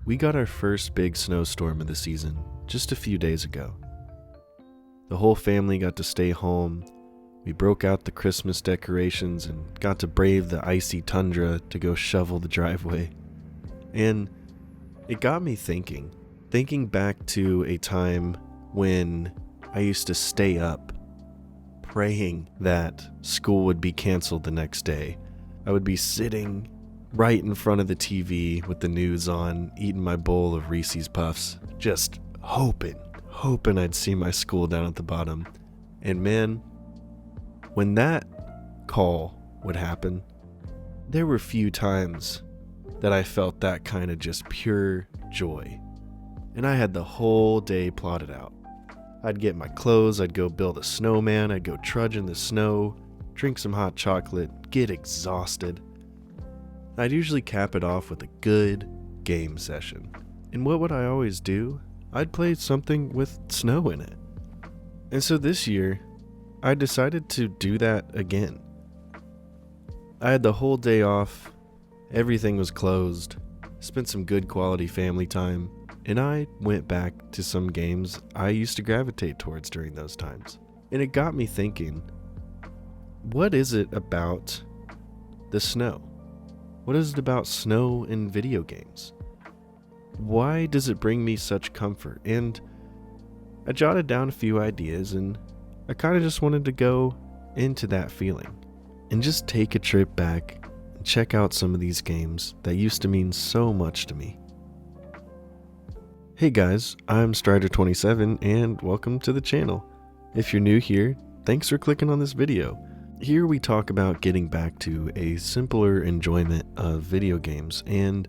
We got our first big snowstorm of the season just a few days ago. The whole family got to stay home. We broke out the Christmas decorations and got to brave the icy tundra to go shovel the driveway. And it got me thinking back to a time when I used to stay up praying that school would be canceled the next day. I would be sitting right in front of the TV with the news on, eating my bowl of Reese's Puffs, just hoping I'd see my school down at the bottom. And man, when that call would happen, there were few times that I felt that kind of just pure joy. And I had the whole day plotted out. I'd get my clothes, I'd go build a snowman, I'd go trudge in the snow, drink some hot chocolate, get exhausted. I'd usually cap it off with a good game session. And what would I always do? I'd play something with snow in it. And so this year, I decided to do that again. I had the whole day off, everything was closed, spent some good quality family time, and I went back to some games I used to gravitate towards during those times. And it got me thinking, what is it about the snow? What is it about snow in video games? Why does it bring me such comfort? And I jotted down a few ideas, and I kind of just wanted to go into that feeling and just take a trip back and check out some of these games that used to mean so much to me. Hey guys, I'm Strider27 and welcome to the channel. If you're new here, thanks for clicking on this video. Here we talk about getting back to a simpler enjoyment of video games and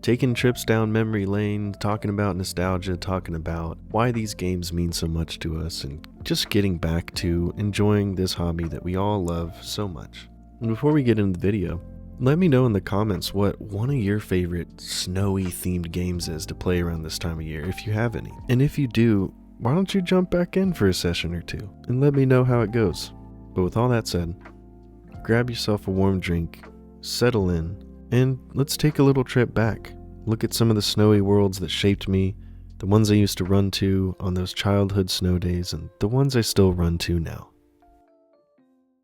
taking trips down memory lane, talking about nostalgia, talking about why these games mean so much to us, and just getting back to enjoying this hobby that we all love so much. And before we get into the video, let me know in the comments what one of your favorite snowy themed games is to play around this time of year, if you have any. And if you do, why don't you jump back in for a session or two and let me know how it goes. But with all that said, grab yourself a warm drink, settle in, and let's take a little trip back. Look at some of the snowy worlds that shaped me, the ones I used to run to on those childhood snow days, and the ones I still run to now.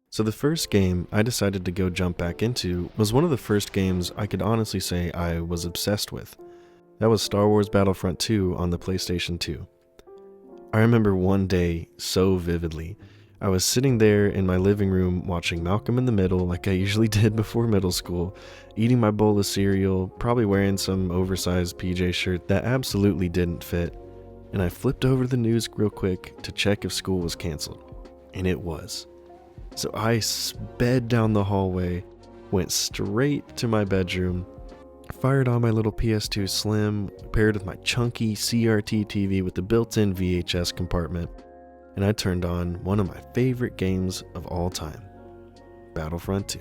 So the first game I decided to go jump back into was one of the first games I could honestly say I was obsessed with. That was Star Wars Battlefront II on the PlayStation 2. I remember one day so vividly. I was sitting there in my living room watching Malcolm in the Middle like I usually did before middle school, eating my bowl of cereal, probably wearing some oversized PJ shirt that absolutely didn't fit, and I flipped over the news real quick to check if school was canceled, and it was. So I sped down the hallway, went straight to my bedroom, fired on my little PS2 Slim, paired with my chunky CRT TV with the built-in VHS compartment, and I turned on one of my favorite games of all time, Battlefront 2.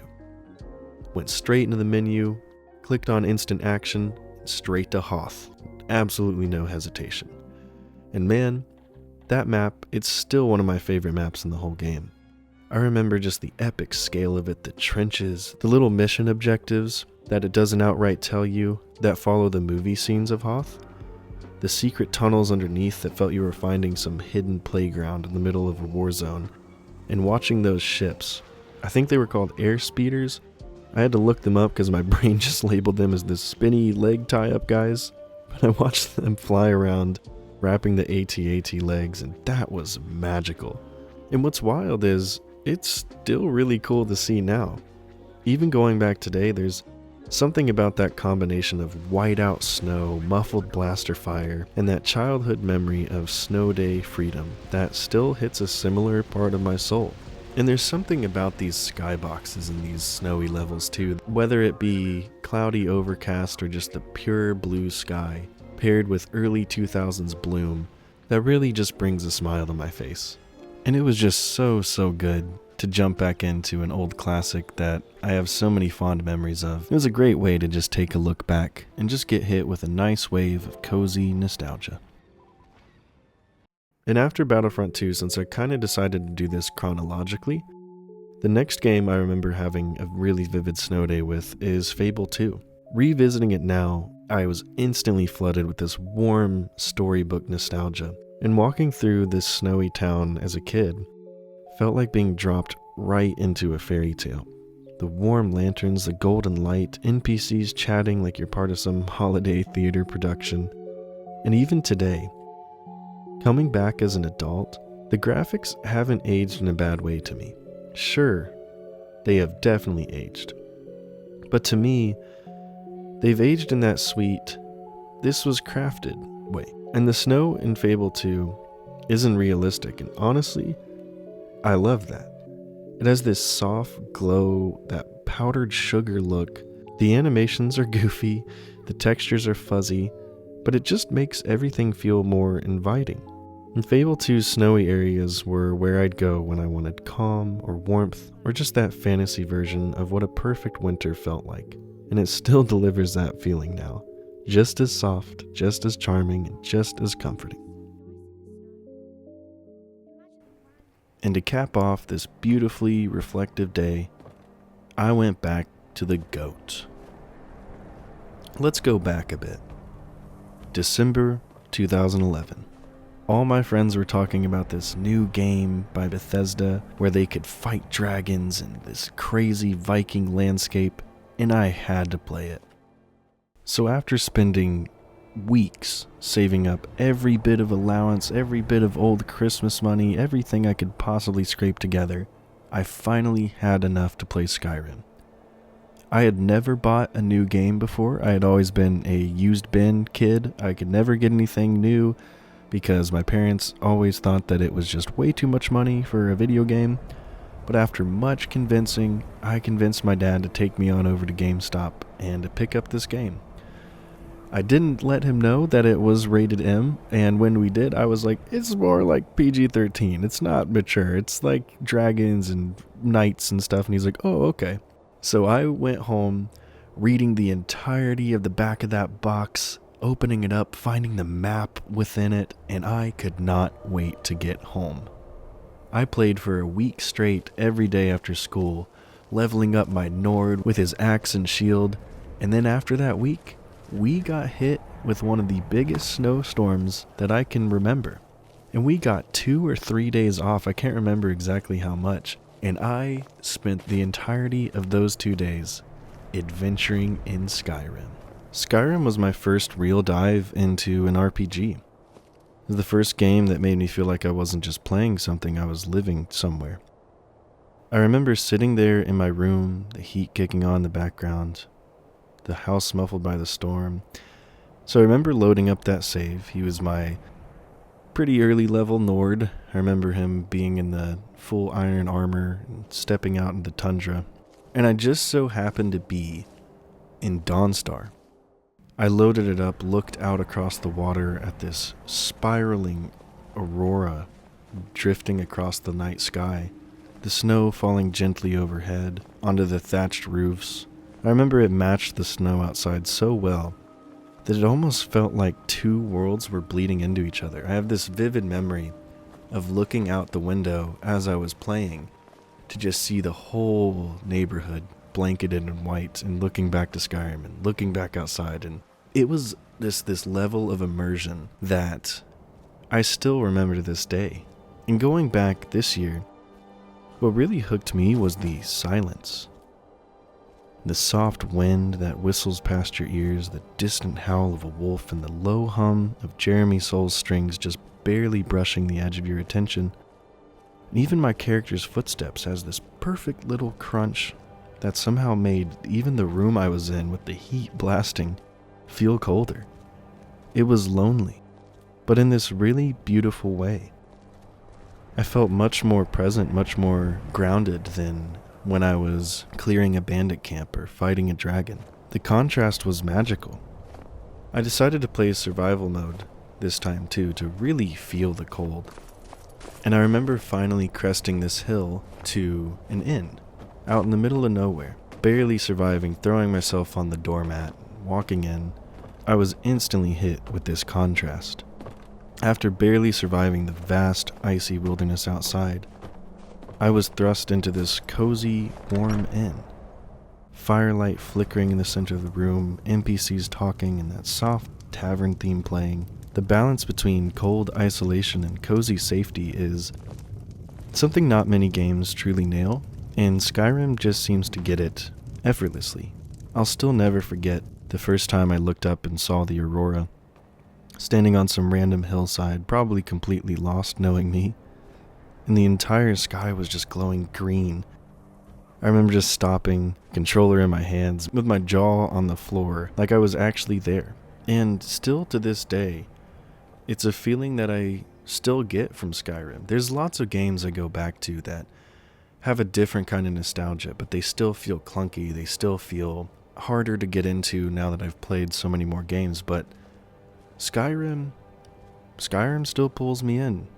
Went straight into the menu, clicked on instant action, and straight to Hoth. Absolutely no hesitation. And man, that map, it's still one of my favorite maps in the whole game. I remember just the epic scale of it, the trenches, the little mission objectives that it doesn't outright tell you that follow the movie scenes of Hoth. The secret tunnels underneath that felt you were finding some hidden playground in the middle of a war zone. And watching those ships, I think they were called air speeders. I had to look them up because my brain just labeled them as the spinny leg tie-up guys. But I watched them fly around, wrapping the AT-AT legs, and that was magical. And what's wild is, it's still really cool to see now. Even going back today, there's something about that combination of whiteout snow, muffled blaster fire, and that childhood memory of snow day freedom that still hits a similar part of my soul. And there's something about these skyboxes in these snowy levels too, whether it be cloudy overcast or just the pure blue sky, paired with early 2000s bloom, that really just brings a smile to my face. And it was just so good to jump back into an old classic that I have so many fond memories of. It was a great way to just take a look back and just get hit with a nice wave of cozy nostalgia. And after Battlefront 2, since I kind of decided to do this chronologically, the next game I remember having a really vivid snow day with is Fable II. Revisiting it now, I was instantly flooded with this warm storybook nostalgia, and walking through this snowy town as a kid felt like being dropped right into a fairy tale. The warm lanterns, the golden light, NPCs chatting like you're part of some holiday theater production. And even today, coming back as an adult, the graphics haven't aged in a bad way to me. Sure, they have definitely aged. But to me, they've aged in that sweet, this was crafted way. And the snow in Fable II isn't realistic, and honestly, I love that. It has this soft glow, that powdered sugar look. The animations are goofy, the textures are fuzzy, but it just makes everything feel more inviting. In Fable 2's snowy areas were where I'd go when I wanted calm or warmth or just that fantasy version of what a perfect winter felt like. And it still delivers that feeling now. Just as soft, just as charming, and just as comforting. And to cap off this beautifully reflective day, I went back to the GOAT. Let's go back a bit. December 2011. All my friends were talking about this new game by Bethesda where they could fight dragons in this crazy Viking landscape, and I had to play it. So after spending weeks saving up every bit of allowance, every bit of old Christmas money, everything I could possibly scrape together, I finally had enough to play Skyrim. I had never bought a new game before. I had always been a used bin kid. I could never get anything new because my parents always thought that it was just way too much money for a video game. But after much convincing, I convinced my dad to take me on over to GameStop and to pick up this game. I didn't let him know that it was rated M, and when we did, I was like, it's more like PG-13. It's not mature. It's like dragons and knights and stuff. And he's like, oh, okay. So I went home, reading the entirety of the back of that box, opening it up, finding the map within it, and I could not wait to get home. I played for a week straight every day after school, leveling up my Nord with his axe and shield, and then after that week, we got hit with one of the biggest snowstorms that I can remember. And we got 2 or 3 days off, I can't remember exactly how much, and I spent the entirety of those 2 days adventuring in Skyrim. Skyrim was my first real dive into an RPG. It was the first game that made me feel like I wasn't just playing something, I was living somewhere. I remember sitting there in my room, the heat kicking on in the background, the house muffled by the storm. So I remember loading up that save. He was my pretty early level Nord. I remember him being in the full iron armor and stepping out in the tundra. And I just so happened to be in Dawnstar. I loaded it up, looked out across the water at this spiraling aurora drifting across the night sky, the snow falling gently overhead onto the thatched roofs. I remember it matched the snow outside so well that it almost felt like 2 worlds were bleeding into each other. I have this vivid memory of looking out the window as I was playing to just see the whole neighborhood blanketed in white and looking back to Skyrim and looking back outside. And it was this level of immersion that I still remember to this day. And going back this year, what really hooked me was the silence. The soft wind that whistles past your ears, the distant howl of a wolf, and the low hum of Jeremy Soul's strings just barely brushing the edge of your attention. And even my character's footsteps has this perfect little crunch that somehow made even the room I was in with the heat blasting feel colder. It was lonely, but in this really beautiful way. I felt much more present, much more grounded than when I was clearing a bandit camp or fighting a dragon. The contrast was magical. I decided to play survival mode this time too, to really feel the cold. And I remember finally cresting this hill to an inn, out in the middle of nowhere, barely surviving, throwing myself on the doormat, walking in. I was instantly hit with this contrast. After barely surviving the vast, icy wilderness outside, I was thrust into this cozy, warm inn, firelight flickering in the center of the room, NPCs talking, and that soft tavern theme playing. The balance between cold isolation and cozy safety is something not many games truly nail, and Skyrim just seems to get it effortlessly. I'll still never forget the first time I looked up and saw the aurora, standing on some random hillside, probably completely lost knowing me, and the entire sky was just glowing green. I remember just stopping, controller in my hands, with my jaw on the floor, like I was actually there. And still to this day, it's a feeling that I still get from Skyrim. There's lots of games I go back to that have a different kind of nostalgia, but they still feel clunky. They still feel harder to get into now that I've played so many more games. But Skyrim still pulls me in.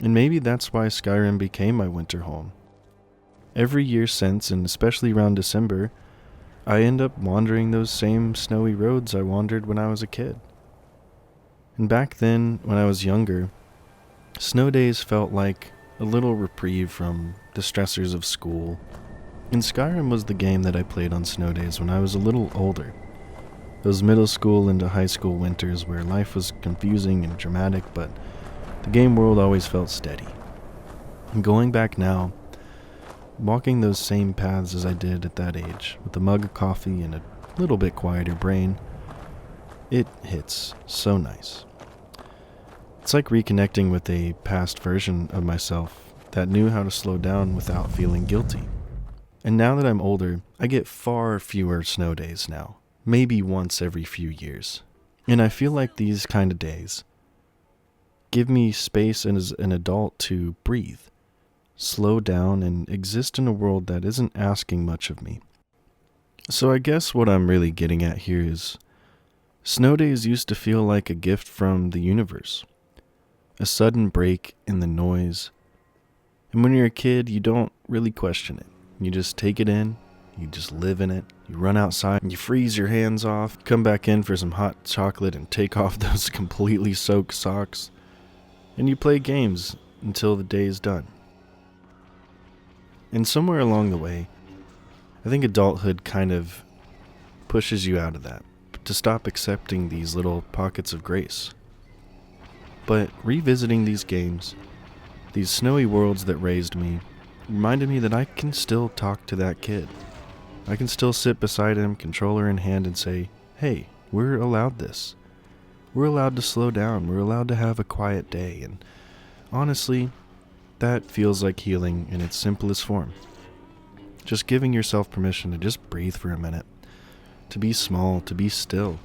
And maybe that's why Skyrim became my winter home. Every year since, and especially around December, I end up wandering those same snowy roads I wandered when I was a kid. And back then, when I was younger, snow days felt like a little reprieve from the stressors of school. And Skyrim was the game that I played on snow days when I was a little older. Those middle school into high school winters where life was confusing and dramatic, but the game world always felt steady. And going back now, walking those same paths as I did at that age, with a mug of coffee and a little bit quieter brain, it hits so nice. It's like reconnecting with a past version of myself that knew how to slow down without feeling guilty. And now that I'm older, I get far fewer snow days now, maybe once every few years. And I feel like these kind of days give me space as an adult to breathe, slow down, and exist in a world that isn't asking much of me. So I guess what I'm really getting at here is snow days used to feel like a gift from the universe, a sudden break in the noise. And when you're a kid, you don't really question it. You just take it in, you just live in it, you run outside, and you freeze your hands off, come back in for some hot chocolate and take off those completely soaked socks, and you play games until the day is done. And somewhere along the way, I think adulthood kind of pushes you out of that, to stop accepting these little pockets of grace. But revisiting these games, these snowy worlds that raised me, reminded me that I can still talk to that kid. I can still sit beside him, controller in hand, and say, hey, we're allowed this. We're allowed to slow down. We're allowed to have a quiet day. And honestly, that feels like healing in its simplest form. Just giving yourself permission to just breathe for a minute, to be small, to be still.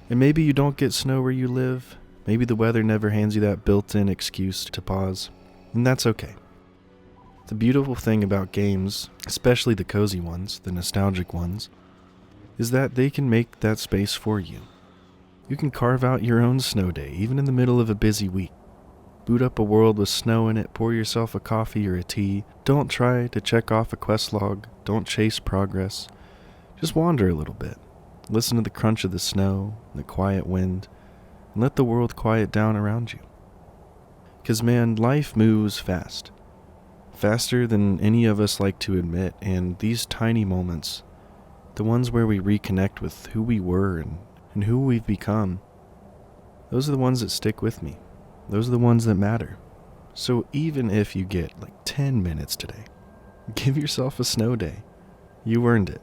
And maybe you don't get snow where you live. Maybe the weather never hands you that built-in excuse to pause, and that's okay. The beautiful thing about games, especially the cozy ones, the nostalgic ones, is that they can make that space for you. You can carve out your own snow day, even in the middle of a busy week. Boot up a world with snow in it, pour yourself a coffee or a tea. Don't try to check off a quest log. Don't chase progress. Just wander a little bit. Listen to the crunch of the snow, the quiet wind, and let the world quiet down around you. 'Cause man, life moves fast. Faster than any of us like to admit, and these tiny moments, the ones where we reconnect with who we were and who we've become, those are the ones that stick with me. Those are the ones that matter. So even if you get like 10 minutes today, give yourself a snow day. You earned it.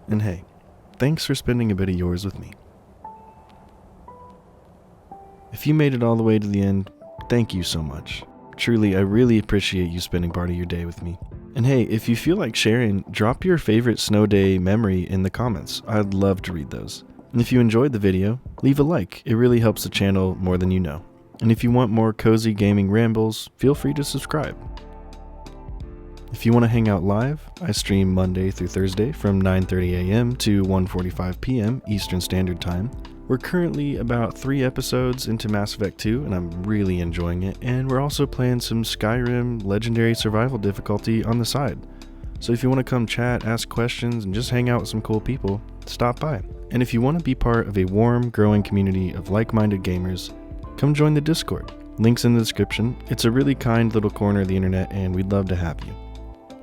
And hey, thanks for spending a bit of yours with me. If you made it all the way to the end, thank you so much. Truly, I really appreciate you spending part of your day with me. And hey, if you feel like sharing, drop your favorite snow day memory in the comments. I'd love to read those. And if you enjoyed the video, leave a like. It really helps the channel more than you know. And if you want more cozy gaming rambles, feel free to subscribe. If you want to hang out live, I stream Monday through Thursday from 9:30 a.m. to 1:45 p.m. Eastern Standard Time. We're currently about 3 episodes into Mass Effect 2, and I'm really enjoying it, and we're also playing some Skyrim Legendary Survival difficulty on the side. So if you want to come chat, ask questions, and just hang out with some cool people, stop by. And if you want to be part of a warm, growing community of like-minded gamers, come join the Discord. Links in the description. It's a really kind little corner of the internet, and we'd love to have you.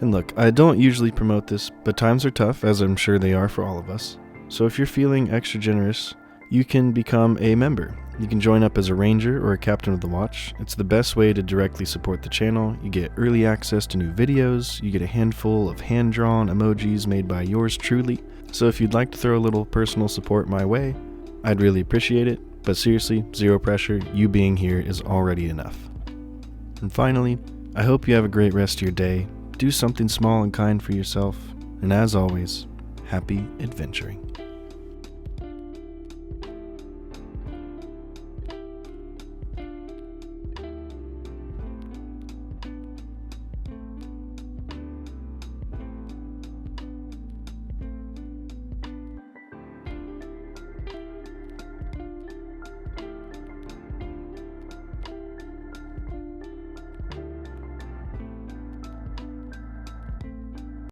And look, I don't usually promote this, but times are tough, as I'm sure they are for all of us. So if you're feeling extra generous, you can become a member. You can join up as a ranger or a captain of the watch. It's the best way to directly support the channel. You get early access to new videos, you get a handful of hand-drawn emojis made by yours truly. So if you'd like to throw a little personal support my way, I'd really appreciate it. But seriously, zero pressure, you being here is already enough. And finally, I hope you have a great rest of your day. Do something small and kind for yourself. And as always, happy adventuring.